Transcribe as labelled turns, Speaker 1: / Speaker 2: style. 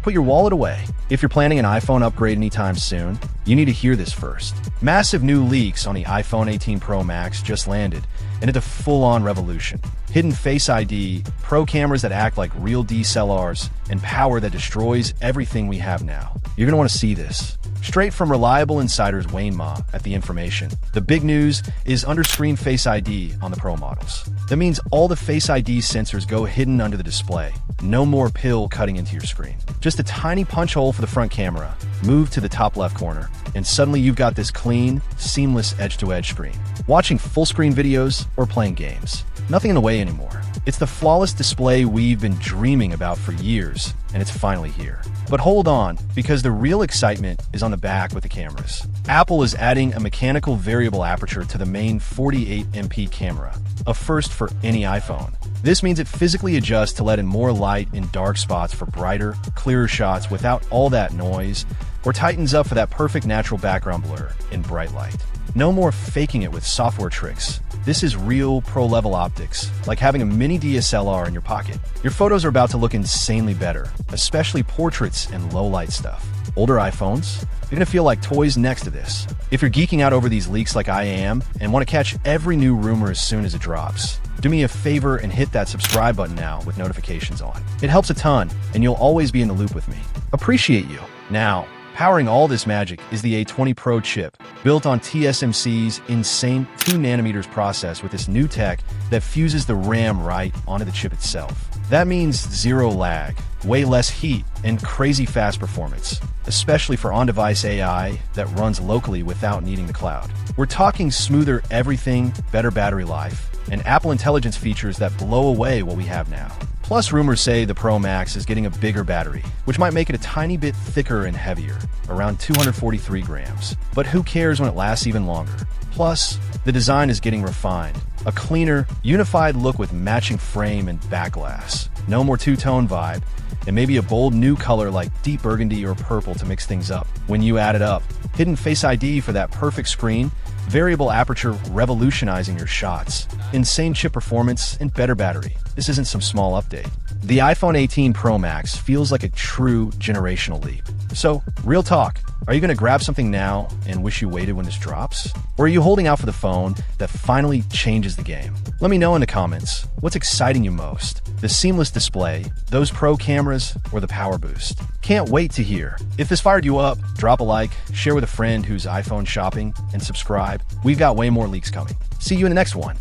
Speaker 1: put your wallet away. If you're planning an iPhone upgrade anytime soon, you need to hear this first. Massive new leaks on the iPhone 18 Pro Max just landed, and it's a full-on revolution. Hidden Face ID, pro cameras that act like real DSLRs, and power that destroys everything we have now. You're going to want to see this. Straight from reliable insiders Wayne Ma at The Information, the big news is under-screen Face ID on the Pro models. That means all the Face ID sensors go hidden under the display. No more pill cutting into your screen. Just a tiny punch hole for the front camera. Move to the top left corner, and suddenly you've got this clean, seamless edge-to-edge screen. Watching full-screen videos or playing games. Nothing in the way anymore. It's the flawless display we've been dreaming about for years, and it's finally here. But hold on, because the real excitement is on the back with the cameras. Apple is adding a mechanical variable aperture to the main 48MP camera, a first for any iPhone. This means it physically adjusts to let in more light in dark spots for brighter, clearer shots without all that noise, or tightens up for that perfect natural background blur in bright light. No more faking it with software tricks. This is real pro-level optics, like having a mini DSLR in your pocket. Your photos are about to look insanely better, especially portraits and low-light stuff. Older iPhones, they're gonna feel like toys next to this. If you're geeking out over these leaks like I am, and want to catch every new rumor as soon as it drops, do me a favor and hit that subscribe button now with notifications on. It helps a ton, and you'll always be in the loop with me. Appreciate you. Now, powering all this magic is the A20 Pro chip, built on TSMC's insane 2nm process with this new tech that fuses the RAM right onto the chip itself. That means zero lag, way less heat, and crazy fast performance, especially for on-device AI that runs locally without needing the cloud. We're talking smoother everything, better battery life, and Apple Intelligence features that blow away what we have now. Plus, rumors say the Pro Max is getting a bigger battery, which might make it a tiny bit thicker and heavier, around 243 grams. But who cares when it lasts even longer? Plus, the design is getting refined. A cleaner, unified look with matching frame and back glass. No more two-tone vibe, and maybe a bold new color like deep burgundy or purple to mix things up. When you add it up, hidden Face ID for that perfect screen, variable aperture revolutionizing your shots, insane chip performance, and better battery. This isn't some small update. The iPhone 18 Pro Max feels like a true generational leap. So, real talk, are you going to grab something now and wish you waited when this drops? Or are you holding out for the phone that finally changes the game? Let me know in the comments, what's exciting you most? The seamless display, those pro cameras, or the power boost? Can't wait to hear. If this fired you up, drop a like, share with a friend who's iPhone shopping, and subscribe. We've got way more leaks coming. See you in the next one.